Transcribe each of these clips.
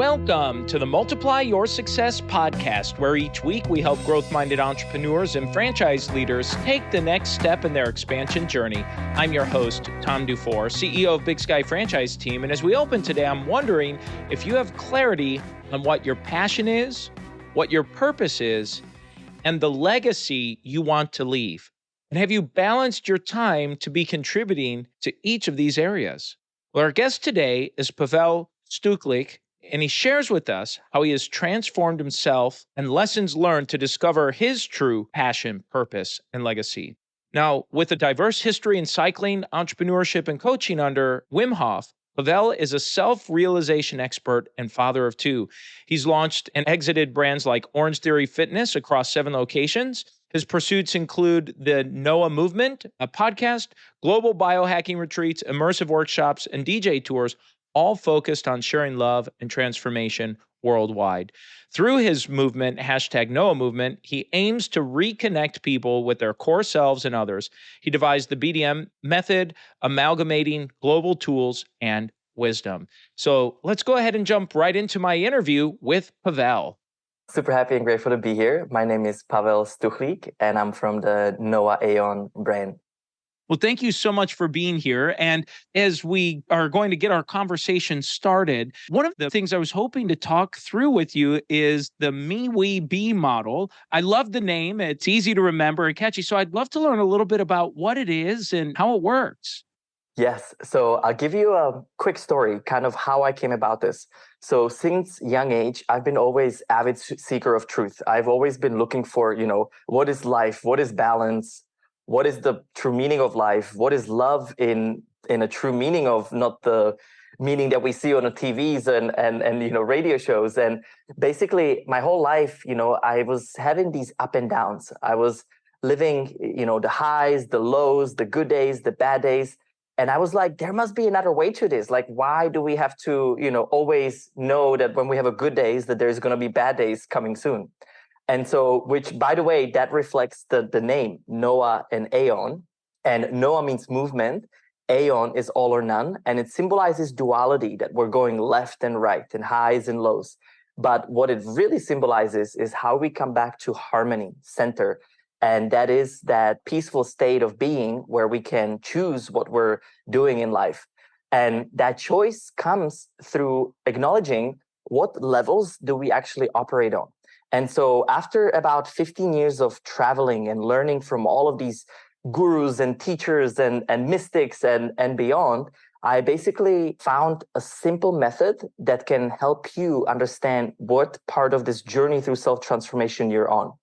Welcome to the Multiply Your Success podcast, where each week we help growth-minded entrepreneurs and franchise leaders take the next step in their expansion journey. I'm your host, Tom Dufour, CEO of Big Sky Franchise Team, and as we open today, I'm wondering if you have clarity on what your passion is, what your purpose is, and the legacy you want to leave. And have you balanced your time to be contributing to each of these areas? Well, our guest today is Pavel Stuchlik, and he shares with us how he has transformed himself and lessons learned to discover his true passion, purpose, and legacy. Now, with a diverse history in cycling, entrepreneurship, and coaching under Wim Hof, Pavel is a self-realization expert and father of two. He's launched and exited brands like Orange Theory Fitness across 7 locations. His pursuits include the NOA movement, a podcast, global biohacking retreats, immersive workshops, and DJ tours, all focused on sharing love and transformation worldwide. Through his movement, #NOA movement, he aims to reconnect people with their core selves and others. He devised the BDM method, amalgamating global tools and wisdom. So let's go ahead and jump right into my interview with Pavel. Super happy and grateful to be here. My name is Pavel Stuchlik, and I'm from the NOA AON brand. Well, thank you so much for being here. And as we are going to get our conversation started, one of the things I was hoping to talk through with you is the Me, We, Be model. I love the name. It's easy to remember and catchy. So I'd love to learn a little bit about what it is and how it works. Yes. So I'll give you a quick story, kind of how I came about this. So since young age, I've been always avid seeker of truth. I've always been looking for, what is life? What is balance? What is the true meaning of life? What is love in a true meaning of not the meaning that we see on the TVs and radio shows? And basically my whole life, I was having these up and downs. I was living, the highs, the lows, the good days, the bad days. And I was like, there must be another way to this. Like, why do we have to, always know that when we have a good days, that there's going to be bad days coming soon? And so, which, by the way, that reflects the name, NOA and AON. And NOA means movement. AON is all or none. And it symbolizes duality, that we're going left and right and highs and lows. But what it really symbolizes is how we come back to harmony, center. And that is that peaceful state of being where we can choose what we're doing in life. And that choice comes through acknowledging what levels do we actually operate on. And so after about 15 years of traveling and learning from all of these gurus and teachers and mystics and beyond, I basically found a simple method that can help you understand what part of this journey through self-transformation you're on.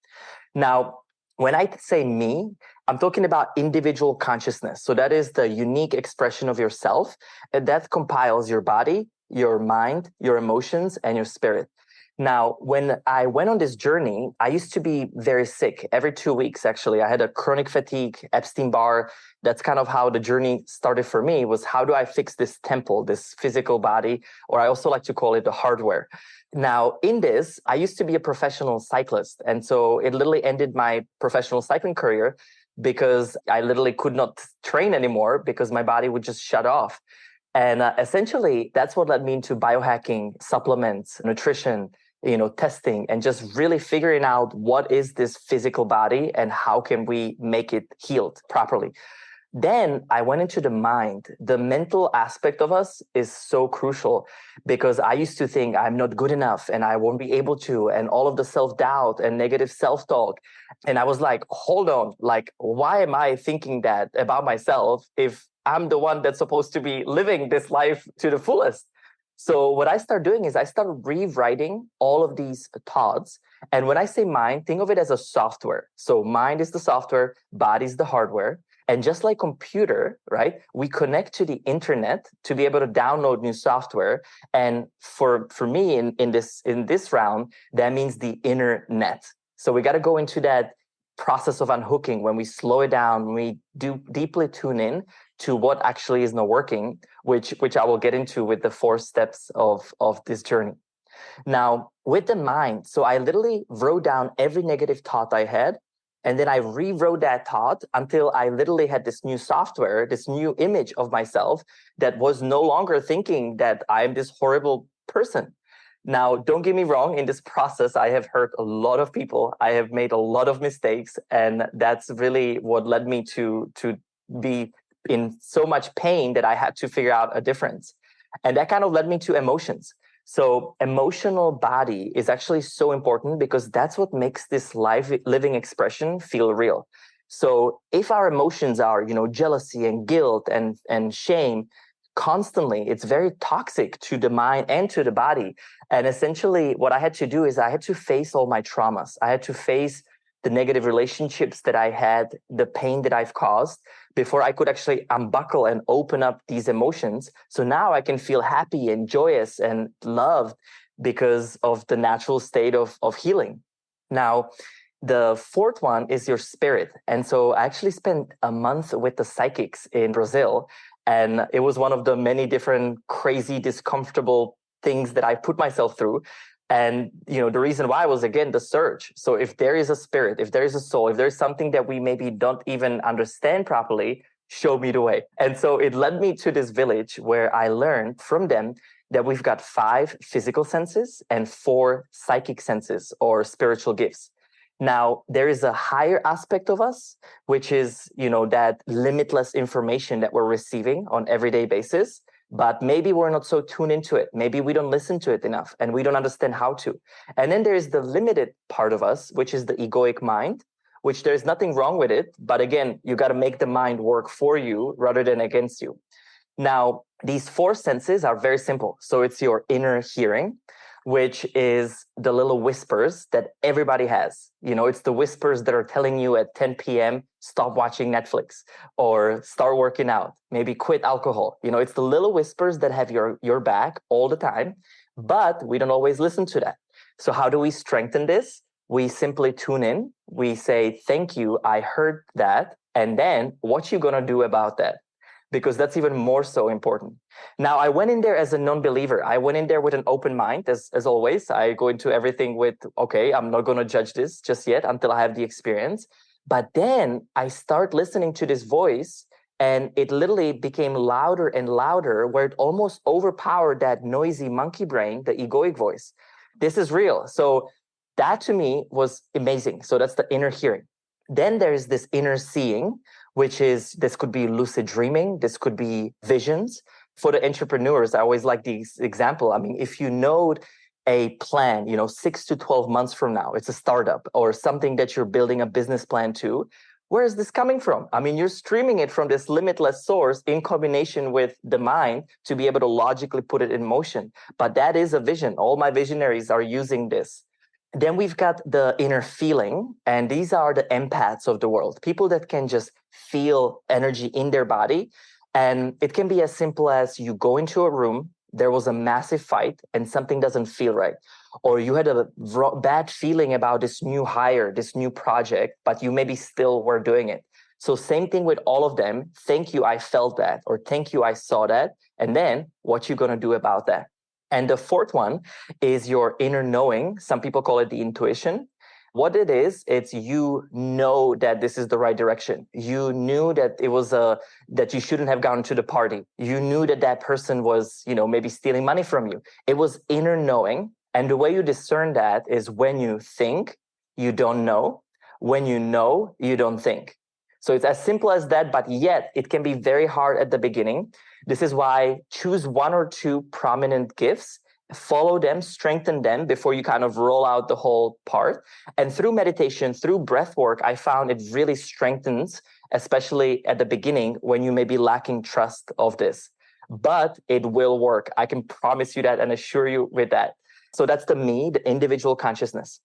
Now, when I say me, I'm talking about individual consciousness. So that is the unique expression of yourself, and that compiles your body, your mind, your emotions, and your spirit. Now, when I went on this journey, I used to be very sick every 2 weeks, actually. I had a chronic fatigue, Epstein-Barr. That's kind of how the journey started for me, was how do I fix this temple, this physical body, or I also like to call it the hardware. Now, in this, I used to be a professional cyclist. And so it literally ended my professional cycling career because I literally could not train anymore because my body would just shut off. And essentially, that's what led me into biohacking, supplements, nutrition, testing, and just really figuring out what is this physical body and how can we make it healed properly. Then I went into the mind. The mental aspect of us is so crucial because I used to think I'm not good enough and I won't be able to, and all of the self-doubt and negative self-talk. And I was like, hold on, like, why am I thinking that about myself if I'm the one that's supposed to be living this life to the fullest? So what I started doing is I started rewriting all of these thoughts. And when I say mind, think of it as a software. So mind is the software, body is the hardware. And just like computer, right, we connect to the internet to be able to download new software. And for me in this round, that means the inner net. So we got to go into that process of unhooking when we slow it down, when we do deeply tune in to what actually is not working, which I will get into with the 4 steps of this journey. Now, with the mind, so I literally wrote down every negative thought I had, and then I rewrote that thought until I literally had this new software, this new image of myself that was no longer thinking that I'm this horrible person. Now, don't get me wrong, in this process, I have hurt a lot of people. I have made a lot of mistakes. And that's really what led me to be in so much pain that I had to figure out a difference. And that kind of led me to emotions. So emotional body is actually so important because that's what makes this living expression feel real. So if our emotions are, jealousy and guilt and shame, constantly, it's very toxic to the mind and to the body. And essentially, what I had to do is I had to face all my traumas. I had to face the negative relationships that I had, the pain that I've caused, before I could actually unbuckle and open up these emotions. So now I can feel happy and joyous and loved because of the natural state of healing. Now, the fourth one is your spirit. And so I actually spent a month with the psychics in Brazil. And it was one of the many different crazy, discomfortable things that I put myself through. And, the reason why was, again, the search. So if there is a spirit, if there is a soul, if there's something that we maybe don't even understand properly, show me the way. And so it led me to this village where I learned from them that we've got 5 physical senses and 4 psychic senses or spiritual gifts. Now, there is a higher aspect of us, which is, that limitless information that we're receiving on everyday basis. But maybe we're not so tuned into it. Maybe we don't listen to it enough and we don't understand how to. And then there's the limited part of us, which is the egoic mind, which there's nothing wrong with it. But again, you got to make the mind work for you rather than against you. Now, these 4 senses are very simple. So it's your inner hearing, which is the little whispers that everybody has. It's the whispers that are telling you at 10 p.m., stop watching Netflix or start working out, maybe quit alcohol. It's the little whispers that have your back all the time, but we don't always listen to that. So how do we strengthen this? We simply tune in. We say, thank you, I heard that. And then what you going to do about that? Because that's even more so important. Now, I went in there as a non-believer. I went in there with an open mind, as always. I go into everything with, okay, I'm not going to judge this just yet until I have the experience. But then I start listening to this voice, and it literally became louder and louder, where it almost overpowered that noisy monkey brain, the egoic voice. This is real. So that to me was amazing. So that's the inner hearing. Then there's this inner seeing, which is, this could be lucid dreaming, this could be visions. For the entrepreneurs, I always like this example. I mean, if you know a plan, 6 to 12 months from now, it's a startup or something that you're building a business plan to, where is this coming from? I mean, you're streaming it from this limitless source in combination with the mind to be able to logically put it in motion. But that is a vision. All my visionaries are using this. Then we've got the inner feeling, and these are the empaths of the world, people that can just feel energy in their body. And it can be as simple as you go into a room, there was a massive fight and something doesn't feel right. Or you had a bad feeling about this new hire, this new project, but you maybe still were doing it. So same thing with all of them. Thank you, I felt that, or thank you, I saw that. And then what you going to do about that? And the fourth one is your inner knowing. Some people call it the intuition. What it is, it's you know that this is the right direction. You knew that it was that you shouldn't have gone to the party. You knew that that person was, maybe stealing money from you. It was inner knowing. And the way you discern that is when you think, you don't know. When you know, you don't think. So it's as simple as that, but yet it can be very hard at the beginning. This is why choose 1 or 2 prominent gifts, follow them, strengthen them before you kind of roll out the whole part. And through meditation, through breath work, I found it really strengthens, especially at the beginning when you may be lacking trust of this. But it will work. I can promise you that and assure you with that. So that's the me, the individual consciousness.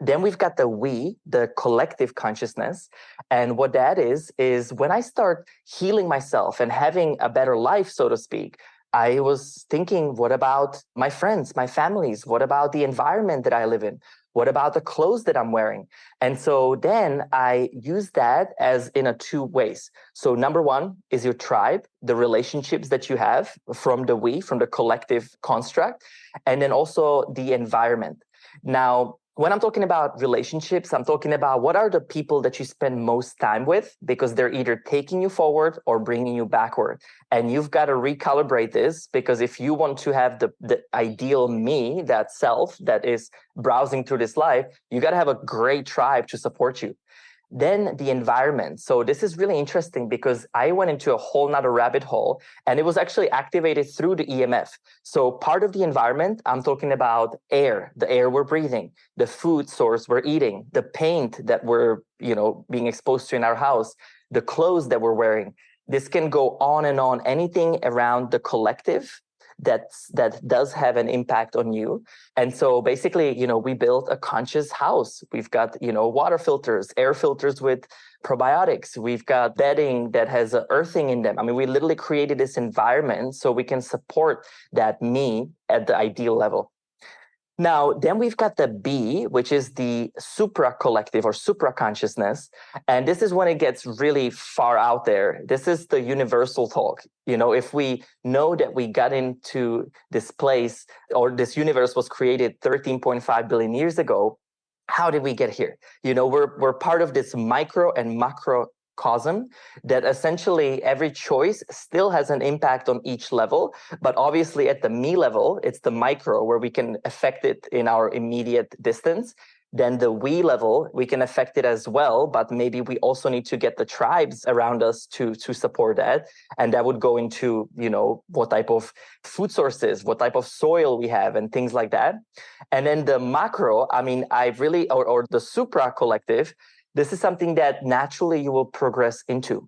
Then we've got the we, the collective consciousness. And what that is when I start healing myself and having a better life, so to speak, I was thinking, what about my friends, my families? What about the environment that I live in? What about the clothes that I'm wearing? And so then I use that as in a 2 ways. So number 1 is your tribe, the relationships that you have from the we, from the collective construct, and then also the environment. Now, When I'm talking about relationships, I'm talking about what are the people that you spend most time with, because they're either taking you forward or bringing you backward. And you've got to recalibrate this, because if you want to have the ideal me, that self that is browsing through this life, you got to have a great tribe to support you. Then the environment. So this is really interesting because I went into a whole nother rabbit hole, and it was actually activated through the EMF. So part of the environment, I'm talking about air, the air we're breathing, the food source we're eating, the paint that we're, being exposed to in our house, the clothes that we're wearing. This can go on and on. Anything around the collective that does have an impact on you. And so basically, we built a conscious house. We've got, water filters, air filters with probiotics. We've got bedding that has earthing in them. I mean, we literally created this environment so we can support that me at the ideal level. Now, then we've got the B, which is the supra collective or supra consciousness. And this is when it gets really far out there. This is the universal talk. If we know that we got into this place, or this universe was created 13.5 billion years ago, how did we get here? We're part of this micro and macro cosm that essentially every choice still has an impact on each level. But obviously at the me level, it's the micro where we can affect it in our immediate distance. Then the we level, we can affect it as well, but maybe we also need to get the tribes around us to support that. And that would go into, what type of food sources, what type of soil we have and things like that. And then the macro, or the supra collective, this is something that naturally you will progress into.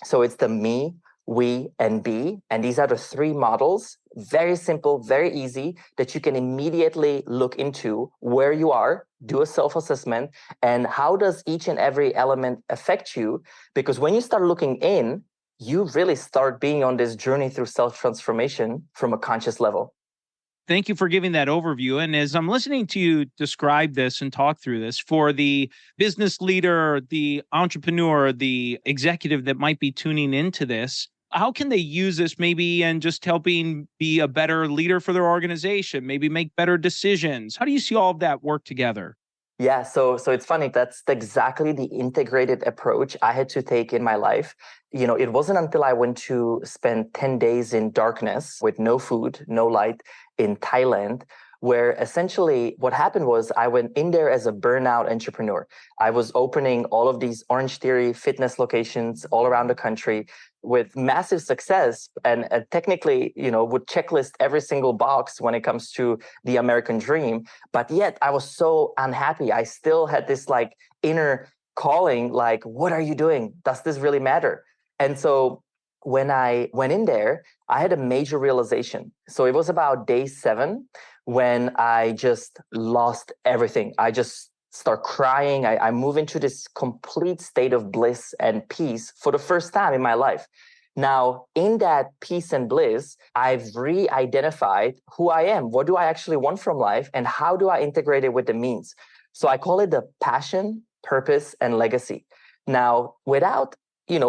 So it's the me, we, and be. And these are the three models, very simple, very easy, that you can immediately look into where you are, do a self-assessment, and how does each and every element affect you? Because when you start looking in, you really start being on this journey through self-transformation from a conscious level. Thank you for giving that overview. And as I'm listening to you describe this and talk through this, for the business leader, the entrepreneur, the executive that might be tuning into this, how can they use this maybe and just helping be a better leader for their organization, maybe make better decisions? How do you see all of that work together? Yeah, so it's funny. That's exactly the integrated approach I had to take in my life. It wasn't until I went to spend 10 days in darkness with no food, no light in Thailand, where essentially what happened was I went in there as a burnout entrepreneur. I was opening all of these Orange Theory fitness locations all around the country with massive success, and technically, would checklist every single box when it comes to the American dream. But yet I was so unhappy. I still had this inner calling, what are you doing? Does this really matter? And so when I went in there, I had a major realization. So it was about day 7 when I just lost everything. I just start crying. I move into this complete state of bliss and peace for the first time in my life. Now, in that peace and bliss, I've re-identified who I am. What do I actually want from life? And how do I integrate it with the means? So I call it the passion, purpose, and legacy. Now, without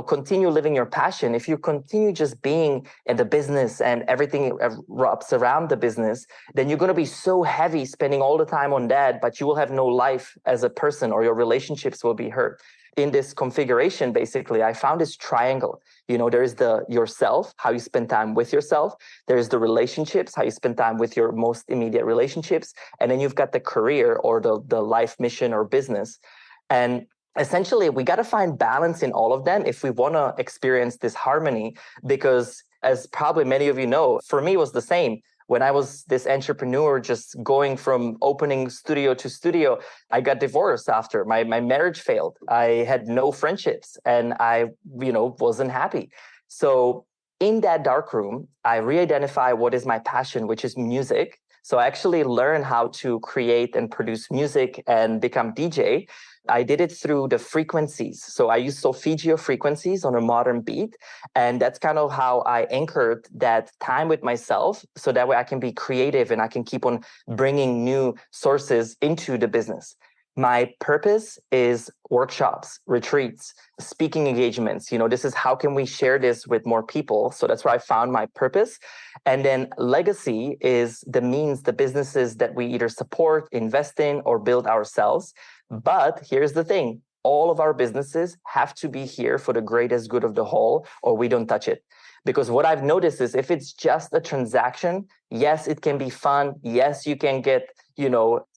continue living your passion, if you continue just being in the business and everything wraps around the business, then you're going to be so heavy spending all the time on that, but you will have no life as a person, or your relationships will be hurt. In this configuration, basically, I found this triangle. There is the yourself, how you spend time with yourself. There's the relationships, how you spend time with your most immediate relationships. And then you've got the career, or the life mission or business. And essentially, we got to find balance in all of them if we want to experience this harmony, because as probably many of you know, for me, it was the same. When I was this entrepreneur, just going from opening studio to studio, I got divorced after. My marriage failed. I had no friendships, and I, wasn't happy. So in that dark room, I re-identify what is my passion, which is music. So I actually learned how to create and produce music and become DJ. I did it through the frequencies. So I use solfeggio frequencies on a modern beat. And that's kind of how I anchored that time with myself. So that way I can be creative and I can keep on bringing new sources into the business. My purpose is workshops, retreats, speaking engagements. This is how can we share this with more people? So that's where I found my purpose. And then legacy is the means, the businesses that we either support, invest in, or build ourselves. But here's the thing. All of our businesses have to be here for the greatest good of the whole, or we don't touch it. Because what I've noticed is if it's just a transaction, yes, it can be fun. Yes, you can get,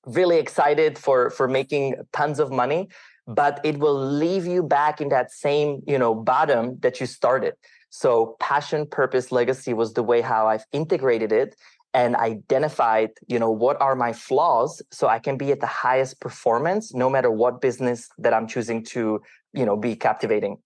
really excited for making tons of money, but it will leave you back in that same, bottom that you started. So passion, purpose, legacy was the way how I've integrated it and identified, what are my flaws so I can be at the highest performance, no matter what business that I'm choosing to, be captivating.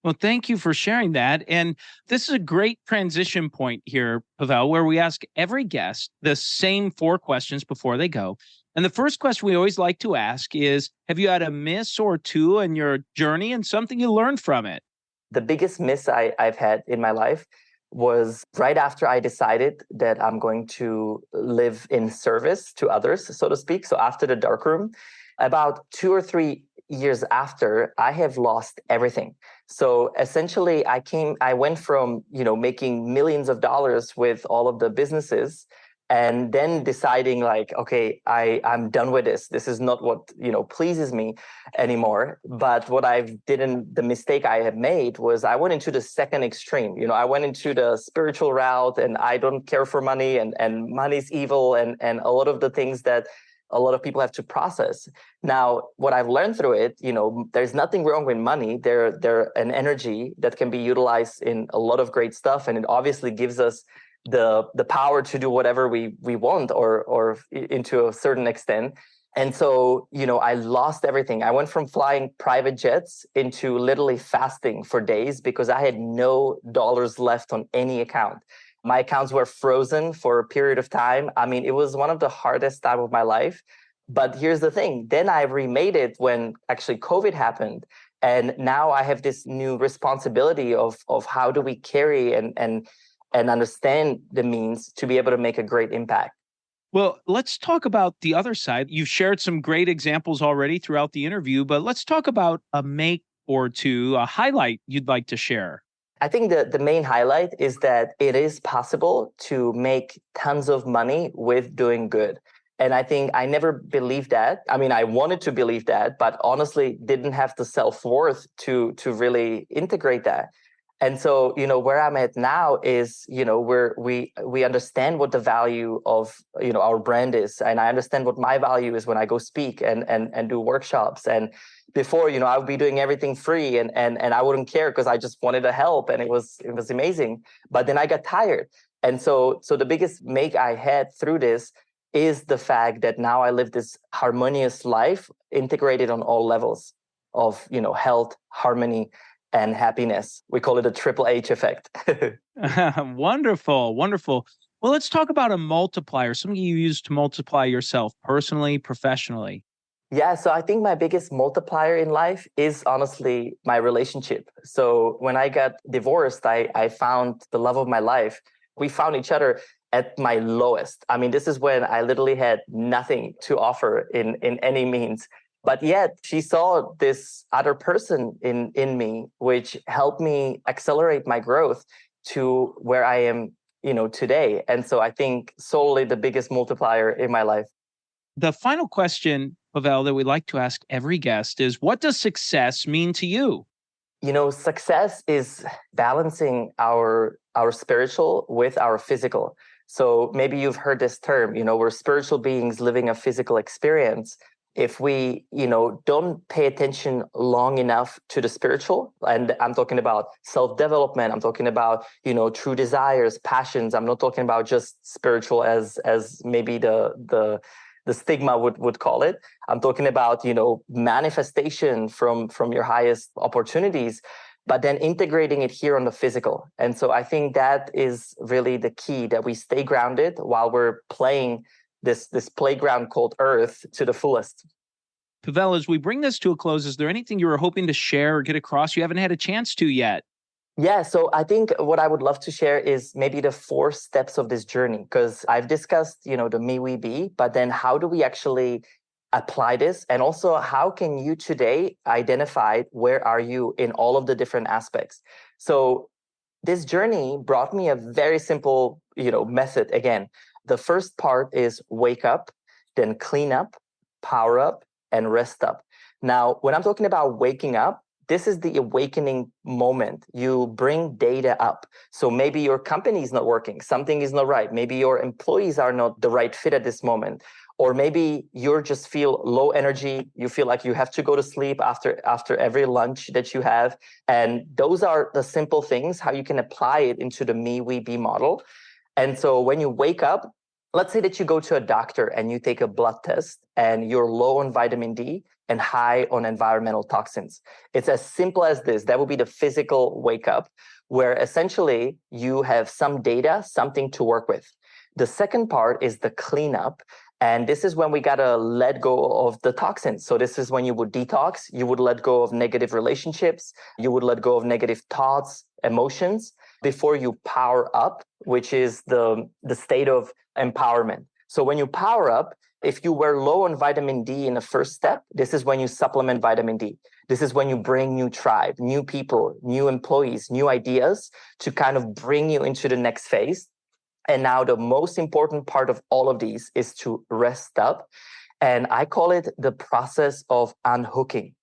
Well, thank you for sharing that. And this is a great transition point here, Pavel, where we ask every guest the same four questions before they go. And the first question we always like to ask is, have you had a miss or two in your journey and something you learned from it? The biggest miss I've had in my life was right after I decided that I'm going to live in service to others, so to speak. So after the darkroom, about 2 or 3 years after, I have lost everything. So essentially, I went from, making millions of dollars with all of the businesses and then deciding like, okay, I'm done with this. This is not what, pleases me anymore. But the mistake I had made was I went into the second extreme. I went into the spiritual route and I don't care for money and money's evil and a lot of the things that a lot of people have to process. Now, what I've learned through it, there's nothing wrong with money. They're an energy that can be utilized in a lot of great stuff. And it obviously gives us the power to do whatever we want or into a certain extent. And so, I lost everything. I went from flying private jets into literally fasting for days because I had no dollars left on any account. My accounts were frozen for a period of time. I mean, it was one of the hardest time of my life. But here's the thing. Then I remade it when actually COVID happened. And now I have this new responsibility of how do we carry and understand the means to be able to make a great impact. Well, let's talk about the other side. You've shared some great examples already throughout the interview, but let's talk about a make or two, a highlight you'd like to share. I think the main highlight is that it is possible to make tons of money with doing good. And I think I never believed that. I mean, I wanted to believe that, but honestly didn't have the self-worth to really integrate that. And so, where I'm at now is, we understand what the value of, our brand is. And I understand what my value is when I go speak and do workshops. And before, I would be doing everything free and I wouldn't care because I just wanted to help. And it was amazing. But then I got tired. And so the biggest make I had through this is the fact that now I live this harmonious life integrated on all levels of, health, harmony, and happiness. We call it a triple H effect. Wonderful, wonderful. Well, let's talk about a multiplier, something you use to multiply yourself personally, professionally. Yeah, so I think my biggest multiplier in life is honestly my relationship. So when I got divorced, I found the love of my life. We found each other at my lowest. I mean, this is when I literally had nothing to offer in any means. But yet she saw this other person in me, which helped me accelerate my growth to where I am, today. And so I think solely the biggest multiplier in my life. The final question, Pavel, that we like to ask every guest is, what does success mean to you? Success is balancing our spiritual with our physical. So maybe you've heard this term, we're spiritual beings living a physical experience. If we, don't pay attention long enough to the spiritual, and I'm talking about self-development, I'm talking about, true desires, passions. I'm not talking about just spiritual as maybe the stigma would call it. I'm talking about, manifestation from your highest opportunities, but then integrating it here on the physical. And so I think that is really the key, that we stay grounded while we're playing this playground called Earth to the fullest. Pavel, as we bring this to a close, is there anything you were hoping to share or get across you haven't had a chance to yet? Yeah, so I think what I would love to share is maybe the 4 steps of this journey, because I've discussed, the me, we, be, but then how do we actually apply this? And also, how can you today identify where are you in all of the different aspects? So this journey brought me a very simple, method. Again, the first part is wake up, then clean up, power up, and rest up. Now, when I'm talking about waking up, this is the awakening moment. You bring data up. So maybe your company is not working, something is not right. Maybe your employees are not the right fit at this moment. Or maybe you just feel low energy. You feel like you have to go to sleep after every lunch that you have. And those are the simple things, how you can apply it into the me, we, be model. And so when you wake up, let's say that you go to a doctor and you take a blood test and you're low on vitamin D and high on environmental toxins. It's as simple as this. That would be the physical wake up, where essentially you have some data, something to work with. The second part is the cleanup. And this is when we got to let go of the toxins. So this is when you would detox, you would let go of negative relationships, you would let go of negative thoughts, emotions before you power up, which is the state of empowerment. So when you power up, if you were low on vitamin D in the first step, this is when you supplement vitamin D. This is when you bring new tribe, new people, new employees, new ideas to kind of bring you into the next phase. And now the most important part of all of these is to rest up. And I call it the process of unhooking.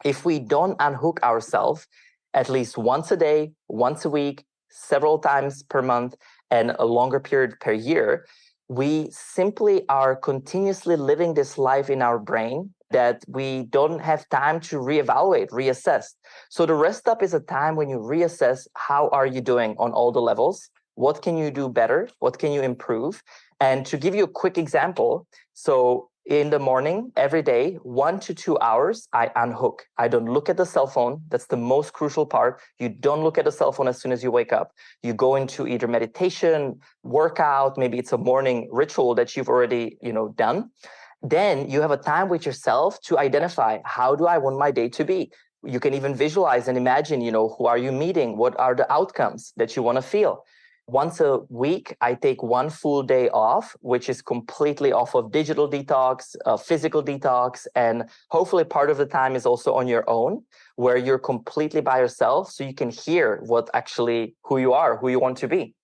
If we don't unhook ourselves at least once a day, once a week, several times per month, and a longer period per year, we simply are continuously living this life in our brain that we don't have time to reevaluate, reassess. So the rest up is a time when you reassess how are you doing on all the levels. What can you do better? What can you improve? And to give you a quick example, so in the morning, every day, 1 to 2 hours, I unhook. I don't look at the cell phone. That's the most crucial part. You don't look at the cell phone as soon as you wake up. You go into either meditation, workout, maybe it's a morning ritual that you've already, done. Then you have a time with yourself to identify, how do I want my day to be? You can even visualize and imagine, who are you meeting? What are the outcomes that you want to feel? Once a week, I take 1 full day off, which is completely off of digital detox, physical detox, and hopefully part of the time is also on your own, where you're completely by yourself, so you can hear who you are, who you want to be.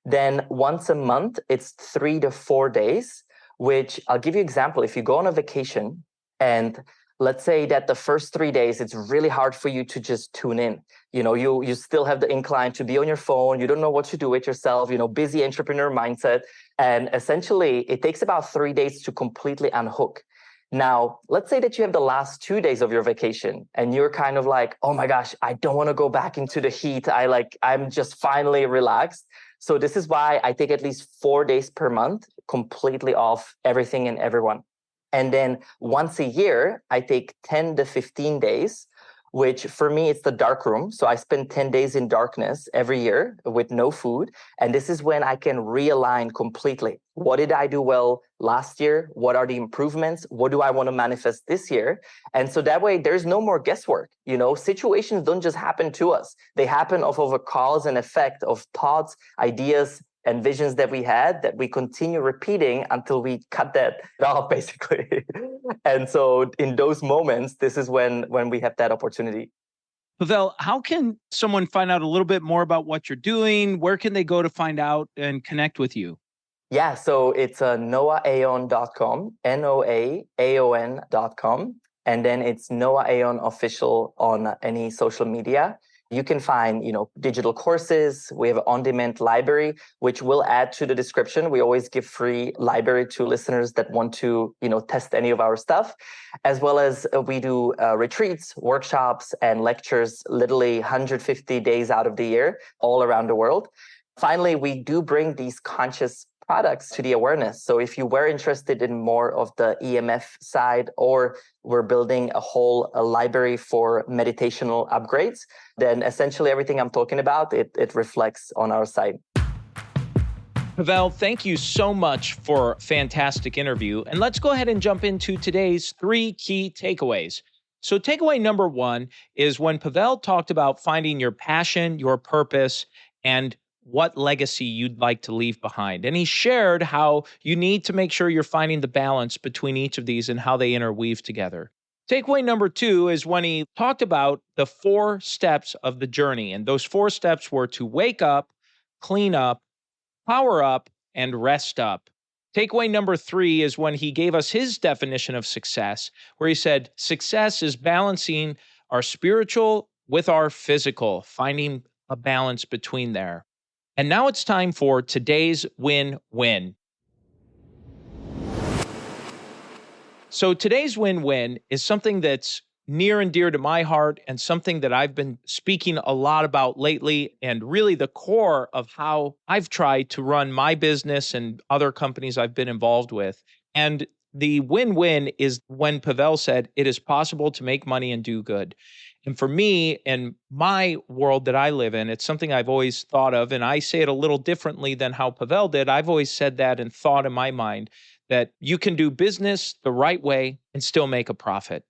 Then once a month, it's 3 to 4 days, which I'll give you an example. If you go on a vacation and let's say that the first 3 days, it's really hard for you to just tune in. You still have the incline to be on your phone. You don't know what to do with yourself, busy entrepreneur mindset. And essentially, it takes about 3 days to completely unhook. Now, let's say that you have the last 2 days of your vacation and you're kind of like, oh my gosh, I don't want to go back into the heat. I'm just finally relaxed. So this is why I take at least 4 days per month completely off everything and everyone. And then once a year, I take 10 to 15 days, which for me, it's the dark room. So I spend 10 days in darkness every year with no food. And this is when I can realign completely. What did I do well last year? What are the improvements? What do I want to manifest this year? And so that way, there's no more guesswork. Situations don't just happen to us. They happen off of a cause and effect of thoughts, ideas, and visions that we had that we continue repeating until we cut that off, basically. And so in those moments, this is when we have that opportunity. Pavel, how can someone find out a little bit more about what you're doing? Where can they go to find out and connect with you? Yeah, so it's noaaon.com, NOAAON.com. And then it's Noah Aon Official on any social media. You can find, digital courses. We have an on-demand library, which we'll add to the description. We always give free library to listeners that want to, test any of our stuff, as well as we do retreats, workshops, and lectures, literally 150 days out of the year, all around the world. Finally, we do bring these conscious products to the awareness. So if you were interested in more of the EMF side, or we're building a library for meditational upgrades, then essentially everything I'm talking about, it reflects on our site. Pavel, thank you so much for a fantastic interview. And let's go ahead and jump into today's 3 key takeaways. So takeaway number 1 is when Pavel talked about finding your passion, your purpose, and what legacy you'd like to leave behind. And he shared how you need to make sure you're finding the balance between each of these and how they interweave together. Takeaway number 2 is when he talked about the 4 steps of the journey. And those 4 steps were to wake up, clean up, power up, and rest up. Takeaway number 3 is when he gave us his definition of success, where he said, success is balancing our spiritual with our physical, finding a balance between there. And now it's time for today's win-win. So today's win-win is something that's near and dear to my heart and something that I've been speaking a lot about lately, and really the core of how I've tried to run my business and other companies I've been involved with. And the win-win is when Pavel said, it is possible to make money and do good. And for me, in my world that I live in, it's something I've always thought of, and I say it a little differently than how Pavel did. I've always said that and thought in my mind that you can do business the right way and still make a profit.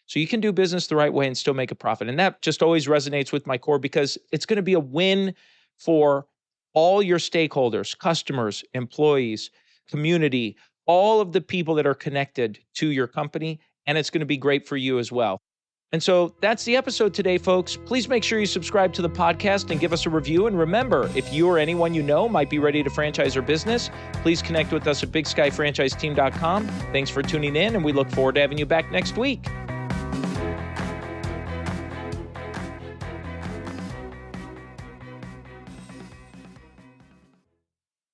So you can do business the right way and still make a profit. And that just always resonates with my core because it's going to be a win for all your stakeholders, customers, employees, community, all of the people that are connected to your company. And it's going to be great for you as well. And so that's the episode today, folks. Please make sure you subscribe to the podcast and give us a review. And remember, if you or anyone you know might be ready to franchise their business, please connect with us at bigskyfranchiseteam.com. Thanks for tuning in, and we look forward to having you back next week.